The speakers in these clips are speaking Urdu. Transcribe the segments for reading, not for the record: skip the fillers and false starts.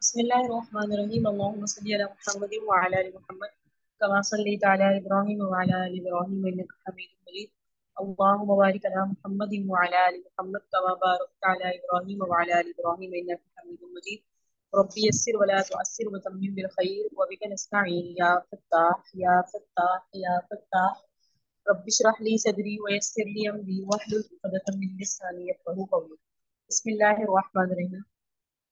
بسم الله الرحمن الرحيم اللهم صل على محمد وعلى ال محمد كما صليت على ابراهيم وعلى ال ابراهيم انك حميد مجيد اللهم بارك على محمد وعلى ال محمد كما باركت على ابراهيم وعلى ال ابراهيم انك حميد مجيد ربي يسر ولا تعسر وتمم بالخير وبك نستعين يا فتاح يا فتاح يا فتاح رب اشرح لي صدري ويسر لي امري واحلل عقدة من لساني يفقهوا قولي بسم الله الرحمن الرحيم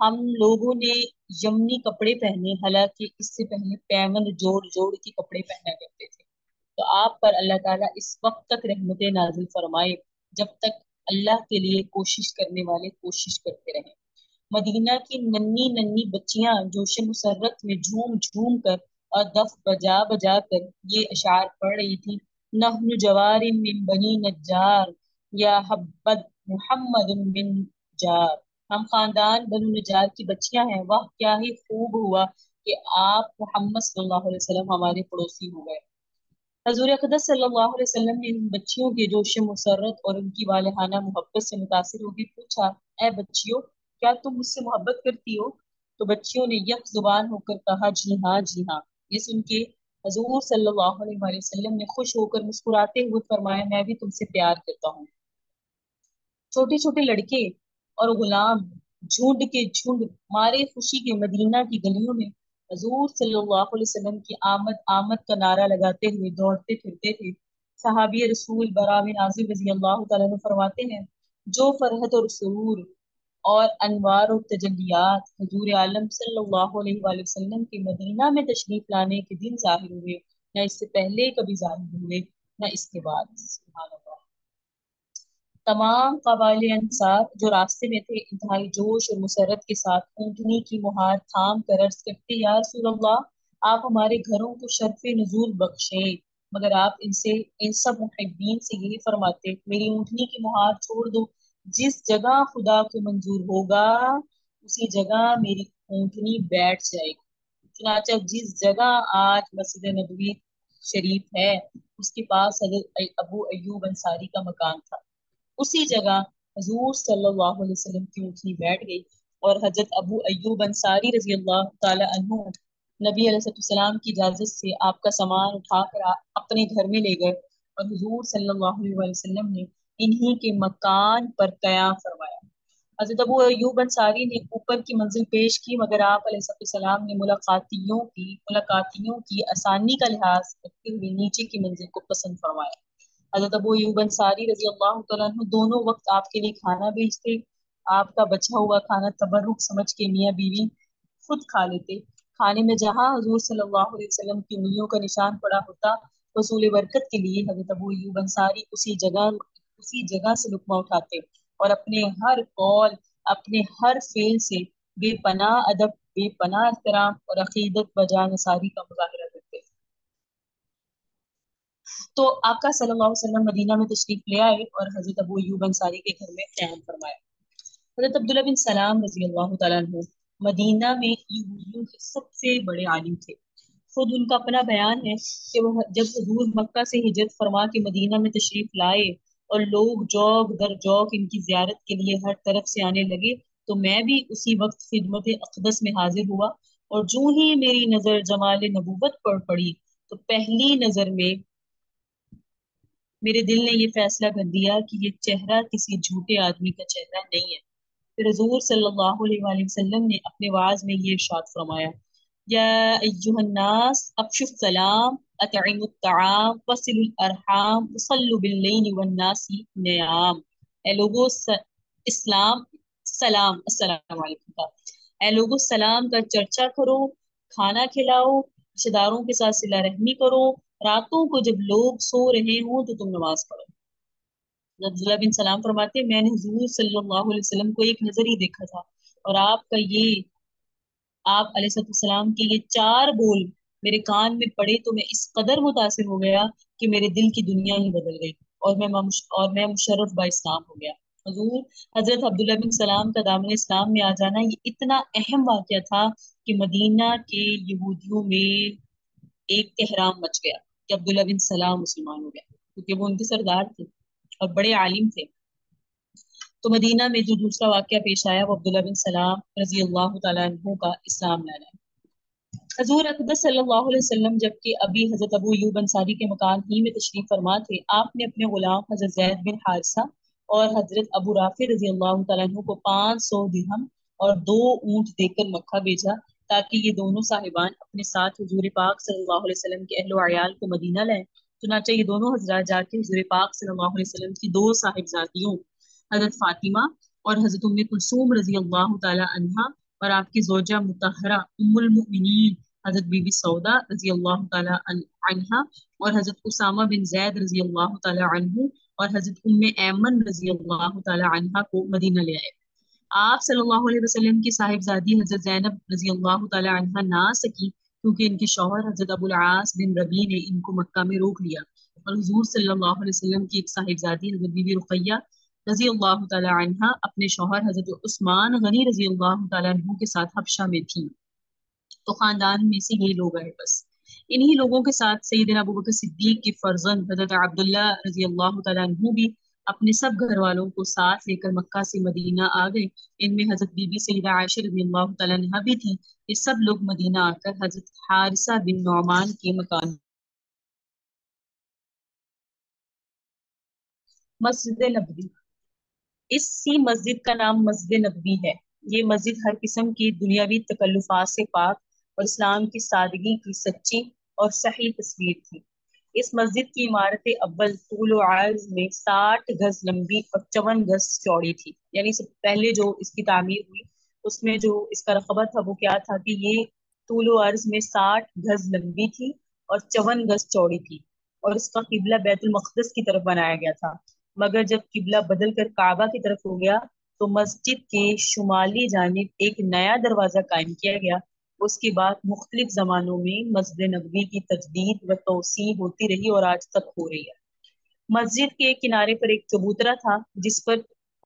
ہم لوگوں نے یمنی کپڑے پہنے، حالانکہ اس سے پہلے پیمن جوڑ جوڑ کے کپڑے پہنا کرتے تھے۔ تو آپ پر اللہ تعالیٰ اس وقت تک رحمت نازل فرمائے جب تک اللہ کے لیے کوشش کرنے والے کوشش کرتے رہیں۔ مدینہ کی ننھی ننھی بچیاں جوش مسرت میں جھوم جھوم کر اور دف بجا بجا کر یہ اشعار پڑھ رہی تھی: نحن جوار من بنی نجار یا حبت محمد من جار، ہم خاندان بنو نجار کی بچیاں ہیں، واہ کیا ہی خوب ہوا کہ آپ محمد صلی اللہ علیہ وسلم ہمارے پڑوسی ہو گئے۔ حضور اقدس صلی اللہ علیہ وسلم نے ان بچیوں کے جوش مسرت اور ان کی والہانہ محبت سے متاثر ہو کے پوچھا: اے بچیوں، کیا تم مجھ سے محبت کرتی ہو؟ تو بچیوں نے یک زبان ہو کر کہا: جی ہاں جی ہاں۔ یہ سن کے حضور صلی اللہ علیہ وآلہ وسلم نے خوش ہو کر مسکراتے ہوئے فرمایا: میں بھی تم سے پیار کرتا ہوں۔ چھوٹے چھوٹے لڑکے اور غلام جھنڈ کے جھنڈ مارے خوشی کے مدینہ کی گلیوں میں حضور صلی اللہ علیہ وسلم کی آمد آمد کا نعرہ لگاتے ہوئے دوڑتے پھرتے تھے۔ صحابی رسول برا بن عازب رضی اللہ تعالیٰ عنہ فرماتے ہیں: جو فرحت اور سرور اور انوار و تجلیات حضور عالم صلی اللہ علیہ وآلہ وسلم کے مدینہ میں تشریف لانے کے دن ظاہر ہوئے، نہ اس سے پہلے کبھی ظاہر ہوئے نہ اس کے بعد۔ سبحان اللہ۔ تمام قبائل انصار جو راستے میں تھے انتہائی جوش اور مسرت کے ساتھ اونٹنی کی مہار تھام کر عرض کرتے: یا رسول اللہ، آپ ہمارے گھروں کو شرف نزول بخشیں، مگر آپ ان سب محبین سے یہی فرماتے: میری اونٹنی کی مہار چھوڑ دو، جس جگہ خدا کو منظور ہوگا اسی جگہ میری اونٹنی بیٹھ جائے گی۔ چنانچہ جس جگہ آج مسجد نبوی شریف ہے اس کے پاس حضرت ابو ایوب انصاری کا مکان تھا۔ اسی جگہ حضور صلی اللہ علیہ وسلم کی اونٹنی بیٹھ گئی اور حضرت ابو ایوب انصاری رضی اللہ تعالی عنہ نبی علیہ السلام کی اجازت سے آپ کا سامان اٹھا کر اپنے گھر میں لے گئے اور حضور صلی اللہ علیہ وسلم نے انہی کے مکان پر قیام فرمایا۔ حضرت ابو ایوب انصاری نے اوپر کی منزل پیش کی، مگر آپ علیہ السلام نے ملاقاتیوں کی آسانی کا لحاظ رکھتے ہوئے نیچے کی منزل کو پسند فرمایا۔ حضرت ابو ایوب انصاری رضی اللہ تعالیٰ عنہ دونوں وقت آپ کے لیے کھانا بھیجتے، آپ کا بچا ہوا کھانا تبرک سمجھ کے میاں بیوی خود کھا لیتے۔ کھانے میں جہاں حضور صلی اللہ علیہ وسلم کی انگلیوں کا نشان پڑا ہوتا، حصول برکت کے لیے حضرت ابو ایوب انصاری اسی جگہ سے لقمہ اٹھاتے اور اپنے ہر قول، اپنے ہر فعل سے بے پناہ ادب، بے پناہ احترام اور عقیدت بجا نثاری کا مظاہرہ کرتے۔ تو آقا صلی اللہ علیہ وسلم مدینہ میں تشریف لے آئے اور حضرت ابو ایوب انصاری کے گھر میں قیام فرمایا۔ حضرت عبداللہ بن سلام رضی اللہ تعالیٰ عنہ مدینہ میں یہودیوں کے سب سے بڑے عالم تھے۔ خود ان کا اپنا بیان ہے کہ وہ جب حضور مکہ سے ہجرت فرما کے مدینہ میں تشریف لائے اور لوگ جوگ در جوگ ان کی زیارت کے لیے ہر طرف سے آنے لگے تو میں بھی اسی وقت خدمت اقدس میں حاضر ہوا، اور جو ہی میری نظر جمال نبوت پر پڑی تو پہلی نظر میں میرے دل نے یہ فیصلہ کر دیا کہ یہ چہرہ کسی جھوٹے آدمی کا چہرہ نہیں ہے۔ پھر حضور صلی اللہ علیہ وآلہ وسلم نے اپنے وعظ میں یہ ارشاد فرمایا: یا ایہا الناس افشوا السلام، اطعموا الطعام، وصلوا الارحام، وصلوا باللیل والناس نیام۔ اے لوگو اسلام سلام السلام علیکم کا، اے لوگو سلام کا چرچا کرو، کھانا کھلاؤ، رشتہ داروں کے ساتھ صلہ رحمی کرو، راتوں کو جب لوگ سو رہے ہوں تو تم نماز پڑھو۔ عبداللہ بن سلام فرماتے ہیں: میں نے حضور صلی اللہ علیہ وسلم کو ایک نظر ہی دیکھا تھا، اور آپ علیہ السلام کے یہ چار بول میرے کان میں پڑے تو میں اس قدر متاثر ہو گیا کہ میرے دل کی دنیا ہی بدل گئی اور میں مشرف با اسلام ہو گیا۔ حضور حضرت عبداللہ بن سلام کا دامن اسلام میں آ جانا یہ اتنا اہم واقعہ تھا کہ مدینہ کے یہودیوں میں ایک احرام مچ گیا کہ عبداللہ بن سلام مسلمان ہو گیا، کیونکہ وہ ان کے سردار تھے اور بڑے عالم تھے۔ تو مدینہ میں جو دوسرا واقعہ پیش آیا وہ عبداللہ بن سلام رضی اللہ تعالیٰ عنہ کا اسلام لانا ہے۔ حضور اقدس صلی اللہ علیہ وسلم جبکہ ابھی حضرت ابو ایوب انصاری کے مکان ہی میں تشریف فرما تھے، آپ نے اپنے غلام حضرت زید بن حارثہ اور حضرت ابو رافع رضی اللہ تعالیٰ عنہ کو 500 درہم اور 2 اونٹ دے کر مکہ بھیجا تاکہ یہ دونوں صاحبان اپنے ساتھ حضور پاک صلی اللہ علیہ وسلم کے اہل و عیال کو مدینہ لائیں۔ چنانچہ یہ دونوں حضرات جا کے حضور پاک صلی اللہ علیہ وسلم کی 2 صاحبزادیوں حضرت فاطمہ اور حضرت ام کلثوم رضی اللہ تعالی عنہا اور آپ کی زوجہ مطہرہ ام المؤمنین حضرت بی بی سودا رضی اللہ تعالی عنہا اور حضرت اسامہ بن زید رضی اللہ تعالی عنہ اور حضرت ام ایمن رضی اللہ تعالی عنہا کو مدینہ لے آئے۔ آپ صلی اللہ علیہ وسلم کی صاحبزادی حضرت زینب رضی اللہ تعالی عنہا نہ سکی کیونکہ ان کے شوہر حضرت ابو العاص بن ربیع نے ان کو مکہ میں روک لیا، اور حضور صلی اللہ علیہ وسلم کی ایک صاحبزادی حضرت بی بی رقیہ رضی اللہ تعالی عنہا اپنے شوہر حضرت عثمان غنی رضی اللہ تعالی عنہ کے ساتھ حبشہ میں تھی۔ تو خاندان میں سے یہ لوگ آئے بس۔ انہی لوگوں کے ساتھ سیدنا ابوبکر صدیق کے فرزند حضرت عبداللہ رضی اللہ تعالیٰ عنہ بھی اپنے سب گھر والوں کو ساتھ لے کر مکہ سے مدینہ آ گئے۔ ان میں حضرت بی بی سیدہ عائشہ رضی اللہ تعالیٰ عنہ بھی تھی۔ یہ سب لوگ مدینہ آ کر حضرت حارثہ بن نعمان کے مکان مسجد نبوی، اسی مسجد کا نام مسجد نبوی ہے۔ یہ مسجد ہر قسم کی دنیاوی تکلفات سے پاک اور اسلام کی سادگی کی سچی اور صحیح تصویر تھی۔ اس مسجد کی عمارت اول طول و عرض میں 60 گز لمبی اور 54 گز چوڑی تھی۔ یعنی سب پہلے جو اس کی تعمیر ہوئی اس میں جو اس کا رقبہ تھا وہ کیا تھا کہ یہ طول و عرض میں 60 گز لمبی تھی اور 54 گز چوڑی تھی، اور اس کا قبلہ بیت المقدس کی طرف بنایا گیا تھا۔ مگر جب قبلہ بدل کر کعبہ کی طرف ہو گیا تو مسجد کے شمالی جانب ایک نیا دروازہ قائم کیا گیا۔ اس کے بعد مختلف زمانوں میں مسجد نبوی کی تجدید و توسیع ہوتی رہی اور آج تک ہو رہی ہے۔ مسجد کے کنارے پر ایک چبوترا تھا جس پر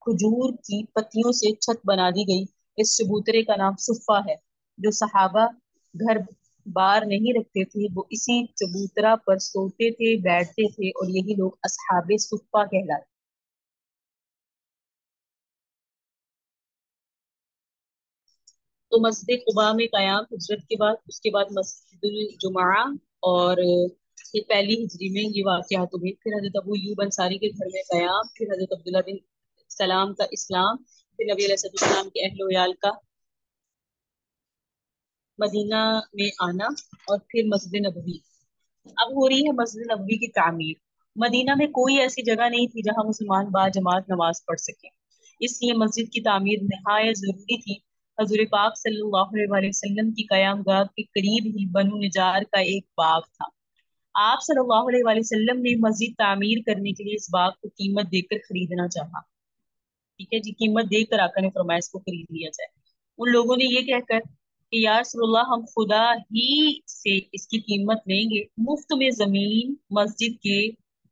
کھجور کی پتیوں سے چھت بنا دی گئی۔ اس چبوترے کا نام صفہ ہے۔ جو صحابہ گھر بار نہیں رکھتے تھے وہ اسی چبوترا پر سوتے تھے، بیٹھتے تھے، اور یہی لوگ اصحاب صفہ کہلاتے۔ تو مسجد قباء میں قیام ہجرت کے بعد، اس کے بعد مسجد الجمعہ، اور یہ پہلی ہجری میں یہ واقعات ہوئے۔ پھر حضرت ابو ایوب انصاری کے گھر میں قیام، پھر حضرت عبداللہ بن سلام کا اسلام، پھر نبی علیہ السلام کے اہل ویال کا مدینہ میں آنا، اور پھر مسجد نبوی۔ اب ہو رہی ہے مسجد نبوی کی تعمیر۔ مدینہ میں کوئی ایسی جگہ نہیں تھی جہاں مسلمان با جماعت نماز پڑھ سکیں، اس لیے مسجد کی تعمیر نہایت ضروری تھی۔ حضور پاک صلی اللہ علیہ وسلم کی قیام گاہ کے قریب ہی بنو نجار کا ایک باغ تھا۔ آپ صلی اللہ علیہ وسلم نے مسجد تعمیر کرنے کے لیے اس باغ کو قیمت دے کر خریدنا چاہا۔ ٹھیک ہے جی، قیمت دے کر آقا نے فرمایا اس کو خرید لیا جائے۔ ان لوگوں نے یہ کہہ کر کہ یا رسول اللہ ہم خدا ہی سے اس کی قیمت لیں گے، مفت میں زمین مسجد کے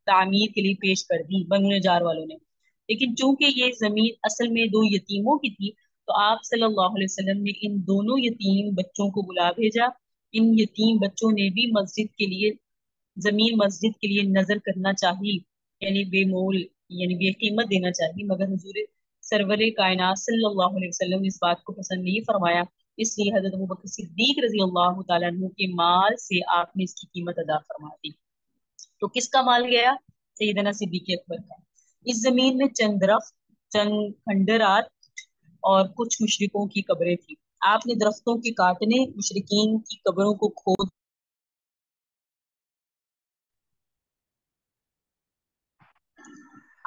تعمیر کے لیے پیش کر دی بنو نجار والوں نے۔ لیکن چونکہ یہ زمین اصل میں دو یتیموں کی تھی تو آپ صلی اللہ علیہ وسلم نے ان دونوں یتیم بچوں کو بلا بھیجا۔ ان یتیم بچوں نے بھی مسجد کے لیے زمین مسجد کے لیے نظر کرنا چاہیے، یعنی بے مول، یعنی بے قیمت دینا چاہیے، مگر حضور سرور کائنات صلی اللہ علیہ وسلم نے اس بات کو پسند نہیں فرمایا، اس لیے حضرت ابوبکر صدیق رضی اللہ تعالیٰ عنہ کے مال سے آپ نے اس کی قیمت ادا فرما دی۔ تو کس کا مال گیا؟ سیدنا صدیق اکبر کا۔ اس زمین میں چند درخت، چند کھنڈرات اور کچھ مشرکوں کی قبریں تھیں۔ آپ نے درختوں کے کاٹنے، مشرکین کی قبروں کو کھود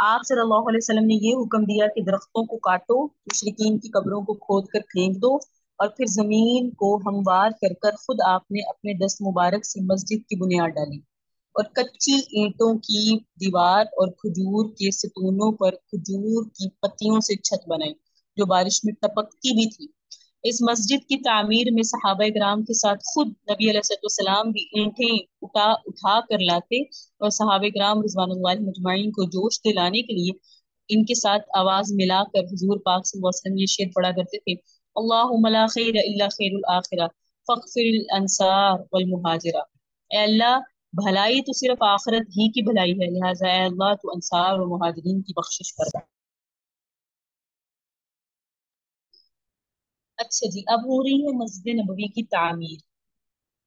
آپ صلی اللہ علیہ وسلم نے یہ حکم دیا کہ درختوں کو کاٹو، مشرکین کی قبروں کو کھود کر پھینک دو، اور پھر زمین کو ہموار کر کر خود آپ نے اپنے دست مبارک سے مسجد کی بنیاد ڈالی، اور کچی اینٹوں کی دیوار اور کھجور کے ستونوں پر کھجور کی پتیوں سے چھت بنائی جو بارش میں ٹپکتی بھی تھی۔ اس مسجد کی تعمیر میں صحابہ کرام کے ساتھ خود نبی علیہ السلام بھی اینٹیں اٹھا اٹھا کر لاتے، اور صحابہ کرام رضوان اللہ مجمعین کو جوش دلانے کے لیے ان کے ساتھ آواز ملا کر حضور پاک صلی اللہ علیہ وسلم یہ شعر پڑھا کرتے تھے: اللہم لا خیر الا خیر الآخرہ فاغفر الانصار والمہاجرہ۔ اے اللہ، بھلائی تو صرف آخرت ہی کی بھلائی ہے، لہٰذا اے اللہ تو انصار اور مہاجرین کی بخشش کر۔ اچھا جی، اب ہو رہی ہے مسجد نبوی کی تعمیر۔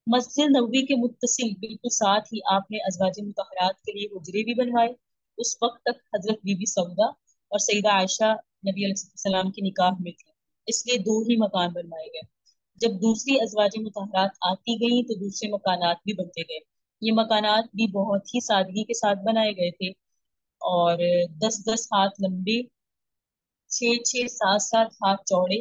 مسجد نبوی کے متصل بالکل ساتھ ہی آپ نے ازواج مطہرات کے لیے حجرے بھی بنوائے۔ اس وقت تک حضرت بی بی سودا اور سیدہ عائشہ نبی علیہ السلام کے نکاح میں تھی، اس لیے دو ہی مکان بنوائے گئے۔ جب دوسری ازواج مطہرات آتی گئیں تو دوسرے مکانات بھی بنتے گئے۔ یہ مکانات بھی بہت ہی سادگی کے ساتھ بنائے گئے تھے، اور 10-10 ہاتھ لمبے، 6-6 7-7 ہاتھ چوڑے،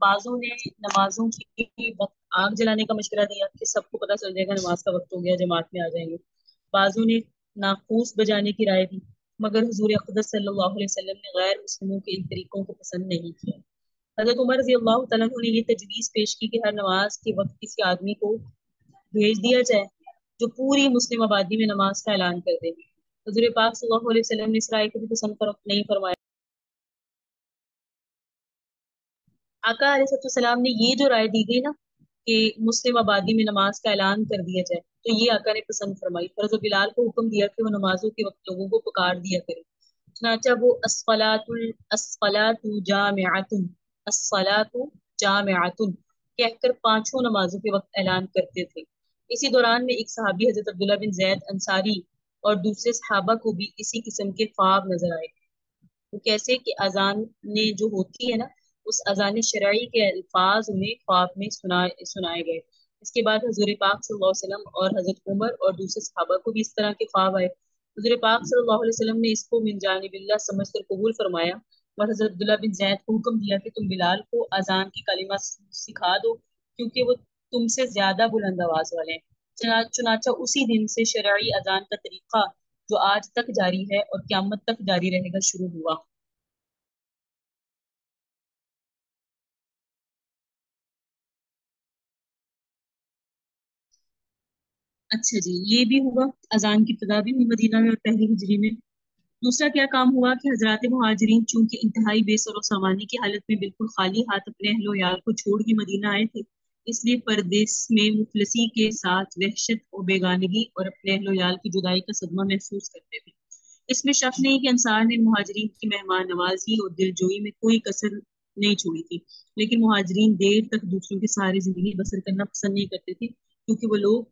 بعضوں نے نمازوں کی وقت آگ جلانے کا مشورہ دیا کہ سب کو پتہ چل جائے گا نماز کا وقت ہو گیا، جماعت میں آ جائیں گے۔ بعضوں نے ناقوس بجانے کی رائے دی، مگر حضور اقدس صلی اللہ علیہ وسلم نے غیر مسلموں کے ان طریقوں کو پسند نہیں کیا۔ حضرت عمر رضی اللہ تعالیٰ عنہ نے یہ تجویز پیش کی کہ ہر نماز کے وقت کسی آدمی کو بھیج دیا جائے جو پوری مسلم آبادی میں نماز کا اعلان کر دے۔ حضور پاک صلی اللہ علیہ وسلم نے اس رائے کو بھی پسند نہیں فرمایا۔ آقا علیہ السلام نے یہ جو رائے دی گئی نا کہ مسلم آبادی میں نماز کا اعلان کر دیا جائے، تو یہ آقا نے پسند فرمائی۔ حضرت بلال کو حکم دیا کہ وہ نمازوں کے وقت لوگوں کو پکار دیا کرے، چنانچہ وہ الصلاۃ جامعۃ، الصلاۃ جامعۃ کہہ کر پانچوں نمازوں کے وقت اعلان کرتے تھے۔ اسی دوران میں ایک صحابی حضرت عبداللہ بن زید انصاری اور دوسرے صحابہ کو بھی اسی قسم کے خواب نظر آئے۔ وہ کیسے کہ اذان نے جو ہوتی ہے نا، اس اذان شرعی کے الفاظ انہیں خواب میں سنائے گئے۔ اس کے بعد حضور پاک صلی اللہ علیہ وسلم اور حضرت عمر اور دوسرے صحابہ کو بھی اس طرح کے خواب آئے۔ حضور پاک صلی اللہ علیہ وسلم نے اس کو من جانب اللہ سمجھ کر قبول فرمایا اور حضرت عبداللہ بن زید کو حکم دیا کہ تم بلال کو اذان کی کلمہ سکھا دو، کیونکہ وہ تم سے زیادہ بلند آواز والے ہیں۔ چنانچہ اسی دن سے شرعی اذان کا طریقہ جو آج تک جاری ہے اور قیامت تک جاری رہے گا شروع ہوا۔ اچھا جی، یہ بھی ہوا، اذان کی ابتدا بھی ہوئی مدینہ میں اور پہلی ہجری میں۔ دوسرا کیا کام ہوا کہ حضرات مہاجرین چونکہ انتہائی بے سر و سامانی کی حالت میں بالکل خالی ہاتھ اپنے اہل و عیال کو چھوڑ کے مدینہ آئے تھے، اس لیے پردیس میں مفلسی کے ساتھ وحشت و بیگانگی اور اپنے اہل و عیال کی جدائی کا صدمہ محسوس کرتے تھے۔ اس میں شک نہیں کہ انصار نے مہاجرین کی مہمان نوازی اور دلجوئی میں کوئی کسر نہیں چھوڑی تھی، لیکن مہاجرین دیر تک دوسروں کے سہارے زندگی بسر کرنا پسند نہیں کرتے تھے، کیونکہ وہ لوگ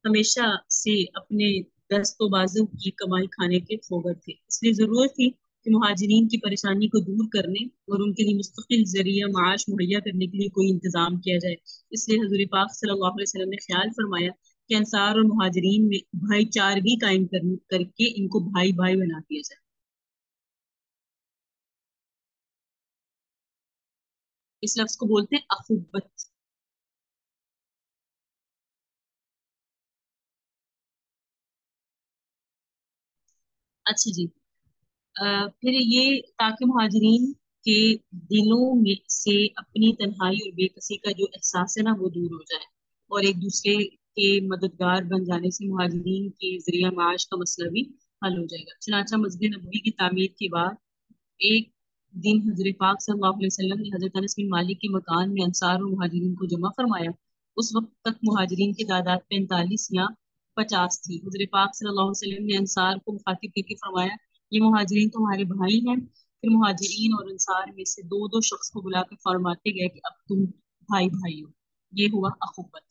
ہمیشہ سے اپنے دست و بازو کی کمائی کھانے کے خوگر تھے۔ اس لیے ضرورت تھی کہ مہاجرین کی پریشانی کو دور کرنے اور ان کے لیے مستقل ذریعہ معاش مہیا کرنے کے لیے کوئی انتظام کیا جائے۔ اس لیے حضور پاک صلی اللہ علیہ وسلم نے خیال فرمایا کہ انصار اور مہاجرین میں بھائی چارگی قائم کر کے ان کو بھائی بھائی بنا دیا جائے۔ اس لفظ کو بولتے ہیں اخوت۔ اچھا جی، پھر یہ تاکہ مہاجرین کے دلوں میں سے اپنی تنہائی اور بے کسی کا جو احساس ہے نا وہ دور ہو جائے، اور ایک دوسرے کے مددگار بن جانے سے مہاجرین کے ذریعہ معاش کا مسئلہ بھی حل ہو جائے گا۔ چنانچہ مسجد نبوی کی تعمیر کے بعد ایک دن حضرت پاک صلی اللہ علیہ وسلم نے حضرت انس بن مالک کے مکان میں انصار اور مہاجرین کو جمع فرمایا۔ اس وقت تک مہاجرین کی تعداد 45 یا 50 تھی۔ حضرت پاک صلی اللہ علیہ وسلم نے انصار کو مخاطب کر کے فرمایا، یہ مہاجرین تمہارے بھائی ہیں۔ پھر مہاجرین اور انصار میں سے دو دو شخص کو بلا کر فرماتے گئے کہ اب تم بھائی بھائی ہو۔ یہ ہوا اخوت۔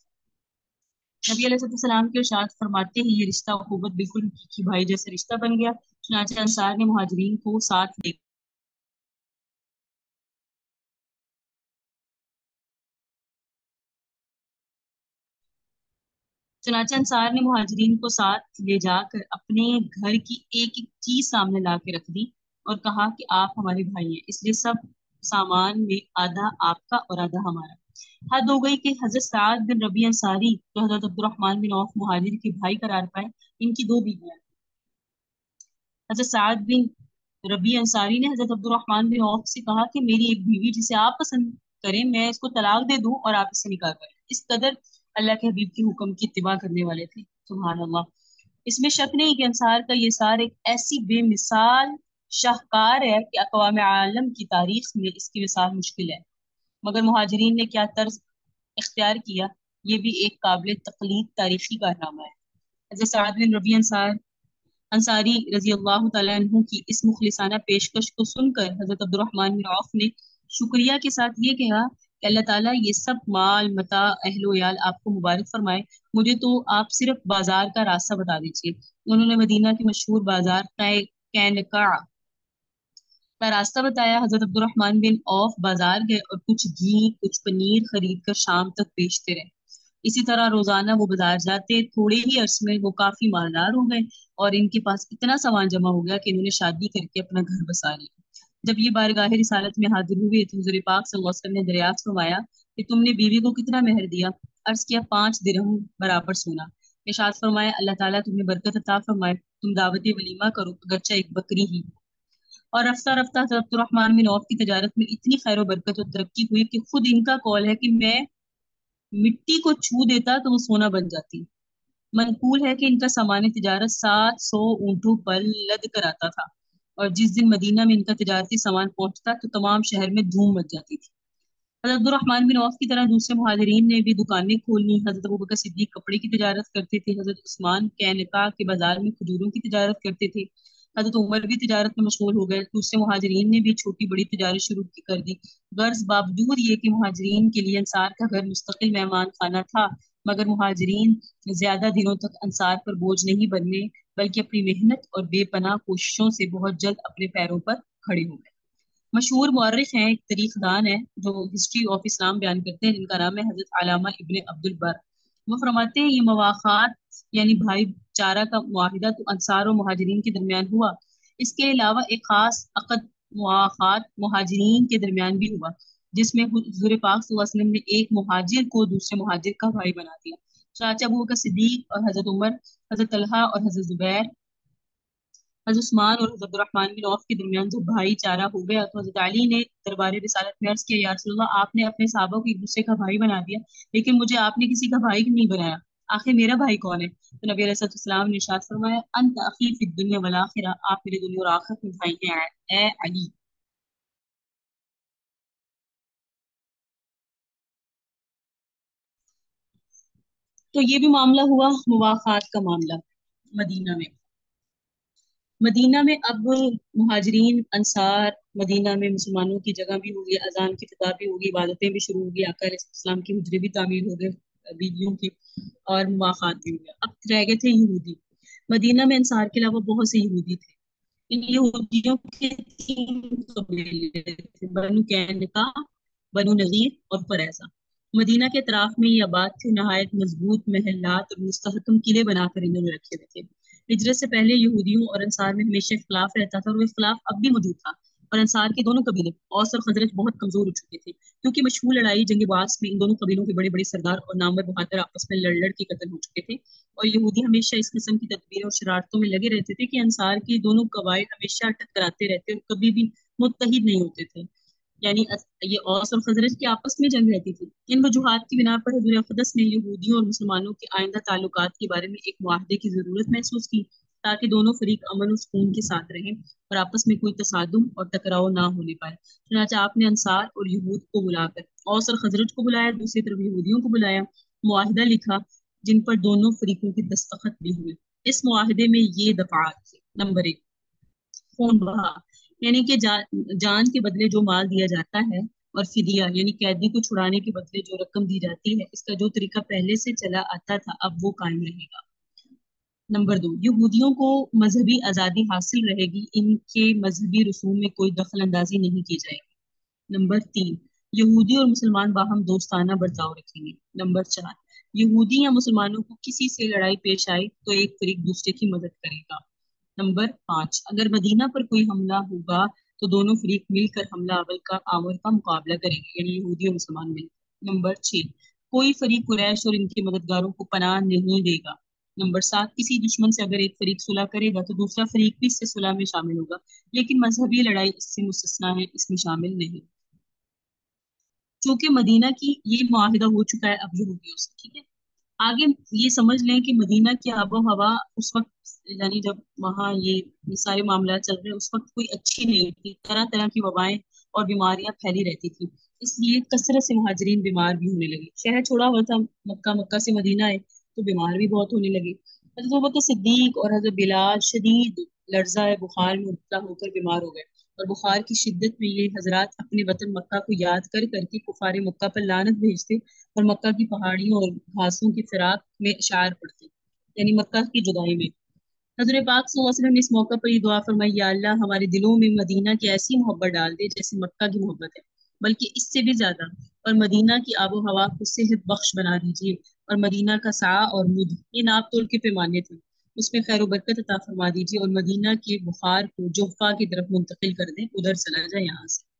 نبی علیہ السلام کے ارشاد فرماتے ہی یہ رشتہ اخوت بالکل حقیقی بھائی جیسے رشتہ بن گیا۔ چنانچہ انصار نے مہاجرین کو ساتھ لے چنانچہ انصار نے مہاجرین کو ساتھ لے جا کر اپنے گھر کی ایک ایک چیز سامنے لا کے رکھ دی اور کہا کہ آپ ہمارے بھائی ہیں، اس لیے سب سامان میں آدھا آپ کا اور آدھا ہمارا۔ حد ہو گئی کہ حضرت سعد بن ربیع انصاری جو حضرت عبد الرحمن بن عوف مہاجر کے بھائی قرار پائے، ان کی دو بیویاں۔ حضرت سعد بن ربیع انصاری نے حضرت عبد الرحمن بن عوف سے کہا کہ میری ایک بیوی جسے آپ پسند کریں میں اس کو طلاق دے دوں اور آپ اس سے نکاح کریں۔ اس قدر اللہ کے حبیب کے حکم کی اتباع کرنے والے تھے، سبحان اللہ۔ اس میں شک نہیں کہ انصار کا یہ سار ایک ایسی بے مثال شاہکار ہے کہ اقوام عالم کی تاریخ میں اس کی مثال مشکل ہے، مگر مہاجرین نے کیا طرز اختیار کیا یہ بھی ایک قابل تقلید تاریخی کارنامہ ہے۔ حضرت سعد بن ربیع انصاری رضی اللہ تعالیٰ عنہ کی اس مخلصانہ پیشکش کو سن کر حضرت عبد الرحمن بن عوف نے شکریہ کے ساتھ یہ کہا کہ اللہ تعالیٰ یہ سب مال متاع اہل و عیال آپ کو مبارک فرمائے، مجھے تو آپ صرف بازار کا راستہ بتا دیجیے۔ انہوں نے مدینہ کے مشہور بازار قینقاع کا راستہ بتایا۔ حضرت عبد الرحمن بن عوف بازار گئے اور کچھ گھی کچھ پنیر خرید کر شام تک بیچتے رہے۔ اسی طرح روزانہ وہ بازار جاتے، تھوڑے ہی عرص میں وہ کافی مالدار ہو گئے اور ان کے پاس اتنا سامان جمع ہو گیا کہ انہوں نے شادی کر کے اپنا گھر بسا لیا۔ جب یہ بارگاہ رسالت میں حاضر ہوئے تو حضور پاک صلی اللہ علیہ وسلم نے دریافت فرمایا کہ تم نے بیوی کو کتنا مہر دیا؟ عرض کیا 5 درہم برابر سونا۔ ارشاد فرمایا اللہ تعالیٰ تمہیں برکت عطا فرمائے، تم دعوت ولیمہ کرو اگرچہ ایک بکری ہی۔ اور رفتہ رفتہ حضرت عبد الرحمن بن عوف کی تجارت میں اتنی خیر و برکت اور ترقی ہوئی کہ خود ان کا قول ہے کہ میں مٹی کو چھو دیتا تو وہ سونا بن جاتی۔ منقول ہے کہ ان کا سامان تجارت 700 اونٹوں پر لد کر آتا تھا، اور جس دن مدینہ میں ان کا تجارتی سامان پہنچتا تو تمام شہر میں دھوم مچ جاتی تھی۔ حضرت عبد الرحمن بن عوف کی طرح دوسرے مہاجرین نے بھی دکانیں کھولنی۔ حضرت ابوبکر صدیق کپڑے کی تجارت کرتے تھے، حضرت عثمان کینکا کے بازار میں کھجوروں کی تجارت کرتے تھے، حضرت عمر بھی تجارت میں مشغول ہو گئے، دوسرے مہاجرین نے بھی چھوٹی بڑی تجارت شروع کر دی۔ غرض باوجود یہ کہ مہاجرین کے لیے انصار کا گھر مستقل مہمان خانہ تھا، مگر مہاجرین زیادہ دنوں تک انصار پر بوجھ نہیں بننے بلکہ اپنی محنت اور بے پناہ کوششوں سے بہت جلد اپنے پیروں پر کھڑے ہو گئے۔ مشہور مورخ ہیں، ایک تاریخ دان ہے جو ہسٹری آف اسلام بیان کرتے ہیں، جن کا نام ہے حضرت علامہ ابن عبد البر۔ وہ فرماتے ہیں یہ مواخات یعنی بھائی چارہ کا معاہدہ تو انصار و مہاجرین کے درمیان ہوا، اس کے علاوہ ایک خاص عقد مواخات مہاجرین کے درمیان بھی ہوا، جس میں حضور پاک صلی اللہ علیہ وسلم نے ایک مہاجر کو دوسرے مہاجر کا بھائی بنا دیا۔ چاچا ابوبکر صدیق اور حضرت عمر، حضرت طلحہ اور حضرت زبیر، حضرت عثمان اور حضرت الرحمن بن عوف کے درمیان جب بھائی چارہ ہو گیا تو حضرت علی نے دربار رسالت میں عرض کیا یا رسول اللہ، آپ نے اپنے صحابہ کو ایک دوسرے کا بھائی بنا دیا، لیکن مجھے آپ نے کسی کا بھائی نہیں بنایا، آخر میرا بھائی کون ہے؟ تو نبی علیہ السلام نے ارشاد فرمایا انت اخی فی الدنیا والآخرہ، آپ میرے دنیا اور آخرت میں بھائی ہیں اے علی۔ تو یہ بھی معاملہ ہوا مواخات کا معاملہ مدینہ میں۔ مدینہ میں اب مہاجرین انصار، مدینہ میں مسلمانوں کی جگہ بھی ہوگی، اذان کی خطاب بھی ہوگی، عبادتیں بھی شروع ہوگی، آقا علیہ السلام کی حجرے بھی تعمیر ہو گئے بیویوں کے، اور مواخات بھی ہو گیا۔ اب رہ گئے تھے یہودی۔ مدینہ میں انصار کے علاوہ بہت سے یہودی تھے۔ ان یہودیوں کے 3 قبیلے تھے، بنو قینقاع، بنو نذیر اور قریظہ۔ مدینہ کے اطراف میں یہ آباد تھے، نہایت مضبوط محلات اور مستحکم قلعے بنا کر انہوں نے رکھے ہوئے تھے۔ ہجرت سے پہلے یہودیوں اور انصار میں ہمیشہ اختلاف رہتا تھا، اور وہ اختلاف اب بھی موجود تھا، اور انصار کے دونوں قبیلے اوس اور خزرج بہت کمزور ہو چکے تھے، کیونکہ مشہور لڑائی جنگ باس میں ان دونوں قبیلوں کے بڑے بڑے سردار اور نامور بہادر آپس میں لڑ لڑ کے قتل ہو چکے تھے، اور یہودی ہمیشہ اس قسم کی تدبیروں اور شرارتوں میں لگے رہتے تھے کہ انصار کے دونوں قبائل ہمیشہ ٹکراتے رہتے اور کبھی بھی متحد نہیں ہوتے تھے، یعنی یہ اوس اور خزرج کی آپس میں جنگ رہتی تھی۔ ان وجوہات کی بنا پر حضور اقدس نے یہودیوں اور مسلمانوں کے آئندہ تعلقات کے بارے میں ایک معاہدے کی ضرورت محسوس کی، تاکہ دونوں فریق امن و سکون کے ساتھ رہیں اور آپس میں کوئی تصادم اور ٹکراؤ نہ ہونے پائے۔ چنانچہ آپ نے انصار اور یہود کو بلا کر اوس اور خزرج کو بلایا، دوسری طرف یہودیوں کو بلایا، معاہدہ لکھا جن پر دونوں فریقوں کے دستخط بھی ہوئے۔ اس معاہدے میں یہ دفعات تھے: نمبر 1، خون بہا، یعنی کہ جان کے بدلے جو مال دیا جاتا ہے، اور فدیہ یعنی قیدی کو چھڑانے کے بدلے جو رقم دی جاتی ہے، اس کا جو طریقہ پہلے سے چلا آتا تھا اب وہ قائم رہے گا۔ نمبر 2، یہودیوں کو مذہبی آزادی حاصل رہے گی، ان کے مذہبی رسوم میں کوئی دخل اندازی نہیں کی جائے گی۔ نمبر 3، یہودی اور مسلمان باہم دوستانہ برتاؤ رکھیں گے۔ نمبر 4، یہودی یا مسلمانوں کو کسی سے لڑائی پیش آئی تو ایک فریق دوسرے کی مدد کرے گا۔ نمبر 5، اگر مدینہ پر کوئی حملہ ہوگا تو دونوں فریق مل کر حملہ آور کا مقابلہ کریں گے، یعنی یہودی اور مسلمان مل کر۔ نمبر 6، کوئی فریق قریش اور ان کے مددگاروں کو پناہ نہیں دے گا۔ نمبر 7، کسی دشمن سے اگر ایک فریق صلح کرے گا تو دوسرا فریق بھی اس سے صلح میں شامل ہوگا، لیکن مذہبی لڑائی اس سے مستثنا ہے، اس میں شامل نہیں۔ چونکہ مدینہ کی یہ معاہدہ ہو چکا ہے اب یہودیوں سے، ٹھیک ہے، آگے یہ سمجھ لیں کہ مدینہ کی آب و ہوا اس وقت، یعنی جب وہاں یہ سارے معاملات چل رہے ہیں، اس وقت کوئی اچھی نہیں تھی، طرح طرح کی وبائیں اور بیماریاں پھیلی رہتی تھی، اس لیے کثرت سے مہاجرین بیمار بھی ہونے لگے۔ شہر چھوڑا ہوا تھا مکہ، مکہ سے مدینہ آئے تو بیمار بھی بہت ہونے لگے۔ حضرت ابوبکر صدیق اور حضرت بلال شدید لرزہ بخار میں مبتلا ہو کر بیمار ہو گئے، اور بخار کی شدت میں یہ حضرات اپنے وطن مکہ کو یاد کر کر کے کفار مکہ پر لعنت بھیجتے اور مکہ کی پہاڑیوں اور گھاسوں کی فراق میں اشعار پڑھتے، یعنی مکہ کی جدائی میں۔ حضرت پاک صلی اللہ علیہ وسلم نے اس موقع پر یہ دعا فرمائی، یا اللہ ہمارے دلوں میں مدینہ کی ایسی محبت ڈال دے جیسے مکہ کی محبت ہے، بلکہ اس سے بھی زیادہ، اور مدینہ کی آب و ہوا کو صحت بخش بنا دیجیے، اور مدینہ کا سا اور مد، یہ ناپ تول کے پیمانے تھے، اس میں خیر و برکت عطا فرما دیجیے اور مدینہ کے بخار کو جوفا کی طرف منتقل کر دیں، ادھر چلا جائے یہاں سے۔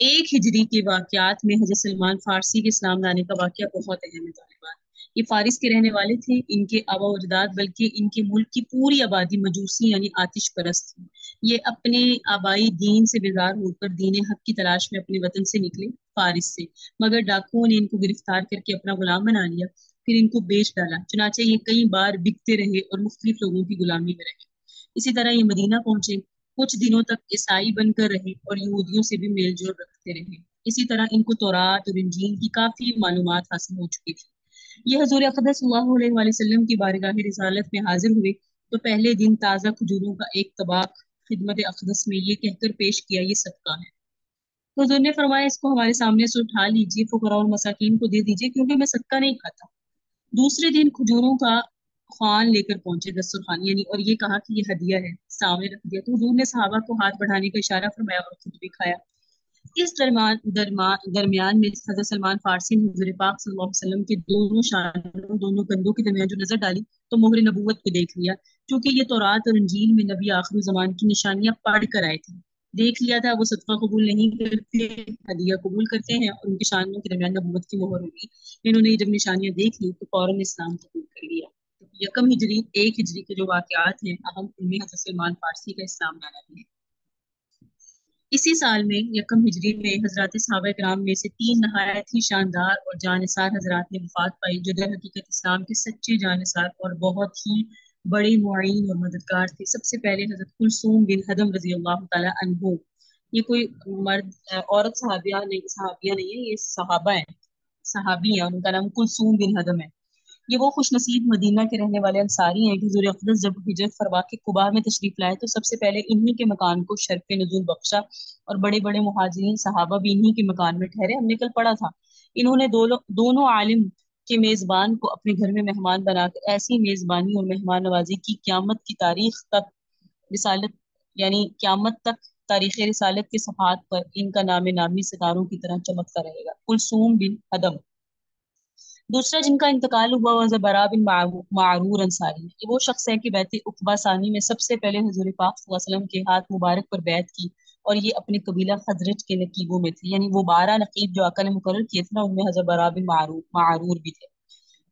ایک ہجری کے واقعات میں حضرت سلمان فارسی کے اسلام لانے کا واقعہ بہت اہم ہے طالبان۔ یہ فارس کے رہنے والے تھے، ان کے آبا و اجداد بلکہ ان کے ملک کی پوری آبادی مجوسی یعنی آتش پرست تھی۔ یہ اپنے آبائی دین سے بیزار ہو کر دین حق کی تلاش میں اپنے وطن سے نکلے فارس سے، مگر ڈاکوؤں نے ان کو گرفتار کر کے اپنا غلام بنا لیا، پھر ان کو بیچ ڈالا، چنانچہ یہ کئی بار بکتے رہے اور مختلف لوگوں کی غلامی میں رہے۔ اسی طرح یہ مدینہ پہنچے، کچھ دنوں تک عیسائی بن کر رہے اور یہودیوں سے بھی میل جول رکھتے رہے۔ اسی طرح ان کو تورات اور انجیل کی کافی معلومات حاصل ہو چکی تھی۔ یہ حضور اقدس صلی اللہ علیہ وآلہ وسلم کی بارگاہ رسالت میں حاضر ہوئے تو پہلے دن تازہ کھجوروں کا ایک طباق خدمت اقدس میں یہ کہہ کر پیش کیا، یہ صدقہ ہے۔ تو حضور نے فرمایا اس کو ہمارے سامنے سے اٹھا لیجیے، فقراء اور مساکین کو دے دیجیے، کیونکہ میں صدقہ نہیں کھاتا۔ دوسرے دن کھجوروں کا خوان لے کر پہنچے دسترخوان، یعنی اور یہ کہا کہ یہ ہدیہ ہے، سامنے رکھ دیا تو حضور نے صحابہ کو ہاتھ بڑھانے کا اشارہ فرمایا اور خود بھی کھایا۔ اس درمیان میں حضرت سلمان فارسی نے حضور پاک صلی اللہ علیہ وسلم کے دونوں شانوں، دونوں کندھوں کے درمیان جو نظر ڈالی تو مہر نبوت کو دیکھ لیا، کیونکہ یہ تورات اور انجیل میں نبی آخر زمان کی نشانیاں پڑھ کر آئے تھے۔ دیکھ لیا تھا وہ صدقہ قبول نہیں کرتے، ہدیہ قبول کرتے ہیں، اور ان کے شانوں کے درمیان نبوت کی مہر ہوگی۔ انہوں نے جب نشانیاں دیکھ لی تو فوراً اسلام قبول کر لیا۔ یکم ہجری، ایک ہجری کے جو واقعات ہیں اہم، ان میں حضرت سلمان فارسی کا اسلام لانا بھی ہے۔ اسی سال میں یکم ہجری میں حضرات صحابہ کرام میں سے 3 نہایت ہی شاندار اور جانثار حضرات نے وفات پائی، جو در حقیقت اسلام کے سچے جانثار اور بہت ہی بڑے معین اور مددگار تھے۔ سب سے پہلے حضرت کلثوم بن ہدم رضی اللہ تعالیٰ عنہ۔ یہ کوئی مرد عورت صحابیہ نہیں ہے، یہ صحابہ ہیں، صحابی ہیں، اور ان کا نام کلثوم بن ہدم ہے۔ یہ وہ خوش نصیب مدینہ کے رہنے والے انصاری ہیں کہ حضور اقدس جب ہجرت فرما کے قباء میں تشریف لائے تو سب سے پہلے انہی کے مکان کو شرف نزول بخشا، اور بڑے بڑے مہاجرین صحابہ بھی انہی کے مکان میں ٹھہرے۔ ہم نے کل پڑھا تھا انہوں نے دونوں عالم کے میزبان کو اپنے گھر میں مہمان بنا کر ایسی میزبانی اور مہمان نوازی کی قیامت کی تاریخ تک رسالت یعنی قیامت تک تاریخ رسالت کے صفحات پر ان کا نام نامی ستاروں کی طرح چمکتا رہے گا۔ کلثوم بن ہدم۔ دوسرا جن کا انتقال ہوا وہ زبرا بن معرور انصاری ہے۔ یہ وہ شخص ہے کہ بیعت عقبہ ثانی میں سب سے پہلے حضور پاک صلی اللہ علیہ وسلم کے ہاتھ مبارک پر بیعت کی، اور یہ اپنے قبیلہ خزرج کے نقیبوں میں تھے، یعنی وہ 12 نقیب جو آقا نے مقرر کیے تھے نا، ان میں حضرت برا بن معرور بھی تھے۔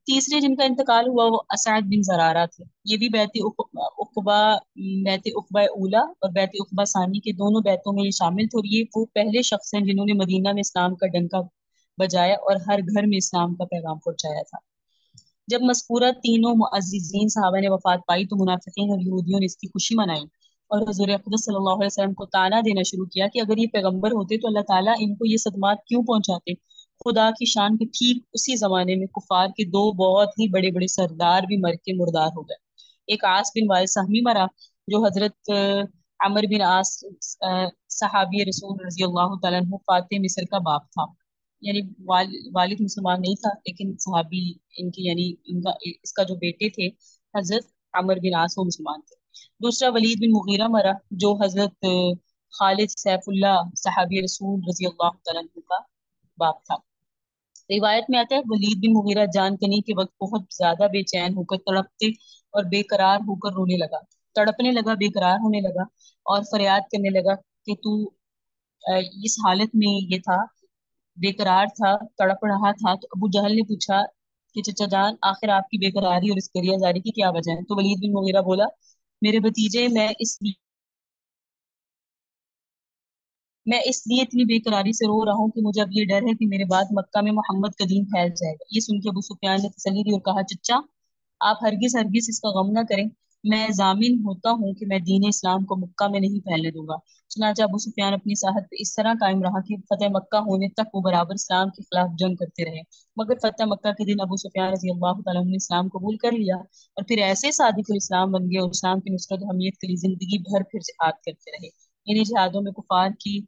تیسرے جن کا انتقال ہوا وہ اسعد بن زرارہ تھے۔ یہ بھی بیعت عقبہ اولا اور بیعت عقبہ ثانی کے دونوں بیعتوں میں یہ شامل تھے، اور یہ وہ پہلے شخص ہیں جنہوں نے مدینہ میں اسلام کا ڈنکا بجایا اور ہر گھر میں اسلام کا پیغام پہنچایا تھا۔ جب مذکورہ تینوں معززین صحابہ نے وفات پائی تو منافقین اور یہودیوں نے اس کی خوشی منائی اور حضور اقدس صلی اللہ علیہ وسلم کو طعنہ دینا شروع کیا کہ اگر یہ پیغمبر ہوتے تو اللہ تعالیٰ ان کو یہ صدمات کیوں پہنچاتے۔ خدا کی شان کے ٹھیک اسی زمانے میں کفار کے 2 بہت ہی بڑے بڑے سردار بھی مر کے مردار ہو گئے۔ ایک عاص بن وائل سہمی مرا جو حضرت عمر بن عاص صحابی رسول رضی اللہ تعالیٰ عنہ فاتح مصر کا باپ تھا، یعنی والد مسلمان نہیں تھا لیکن صحابی ان کی یعنی اس کا جو بیٹے تھے حضرت عمر بن عاص وہ مسلمان تھے۔ دوسرا ولید بن مغیرہ مرا جو حضرت خالد سیف اللہ صحابی رسول رضی اللہ تعالیٰ عنہ کا باپ تھا۔ روایت میں آتا ہے ولید بن مغیرہ جان کنی کے وقت بہت زیادہ بے چین ہو کر تڑپتے اور بے قرار ہو کر رونے لگا، تڑپنے لگا، بے قرار ہونے لگا اور فریاد کرنے لگا کہ تو اس حالت میں یہ تھا، بے قرار تھا، تڑپ رہا تھا۔ تو ابو جہل نے پوچھا کہ چچا جان آخر آپ کی بے قراری اور اس کریا زاری کی کیا وجہ ہے؟ تو ولید بن مغیرہ بولا میرے بھتیجے میں اس لیے اتنی بے قراری سے رو رہا ہوں کہ مجھے اب یہ ڈر ہے کہ میرے بعد مکہ میں محمد کا دین پھیل جائے گا۔ یہ سن کے ابو سفیان نے تسلی دی اور کہا چچا آپ ہرگز ہرگز اس کا غم نہ کریں، میں ضامن ہوتا ہوں کہ میں دین اسلام کو مکہ میں نہیں پھیلنے دوں گا۔ چنانچہ ابو سفیان اپنی ساحت پہ اس طرح قائم رہا کہ فتح مکہ ہونے تک وہ برابر اسلام کے خلاف جنگ کرتے رہے، مگر فتح مکہ کے دن ابو سفیان رضی اللہ تعالیٰ عنہ نے اسلام قبول کر لیا اور پھر ایسے صادق الاسلام بن گئے اور اسلام کی نصرت و حمیت کے لیے زندگی بھر پھر جہاد کرتے رہے۔ انہیں جہادوں میں کفار کی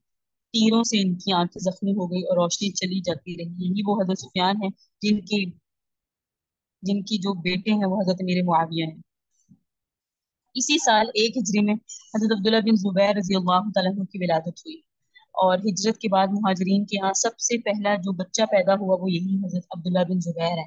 تیروں سے ان کی آنکھیں زخمی ہو گئی اور روشنی چلی جاتی رہی۔ یہی وہ حضرت سفیان ہیں جن کی جو بیٹے ہیں وہ حضرت امیر معاویہ ہیں۔ اسی سال 1 ہجری میں حضرت عبداللہ بن زبیر رضی اللہ تعالیٰ عنہ کی ولادت ہوئی، اور ہجرت کے بعد مہاجرین کے ہاں سب سے پہلا جو بچہ پیدا ہوا وہ یہی حضرت عبداللہ بن زبیر ہے۔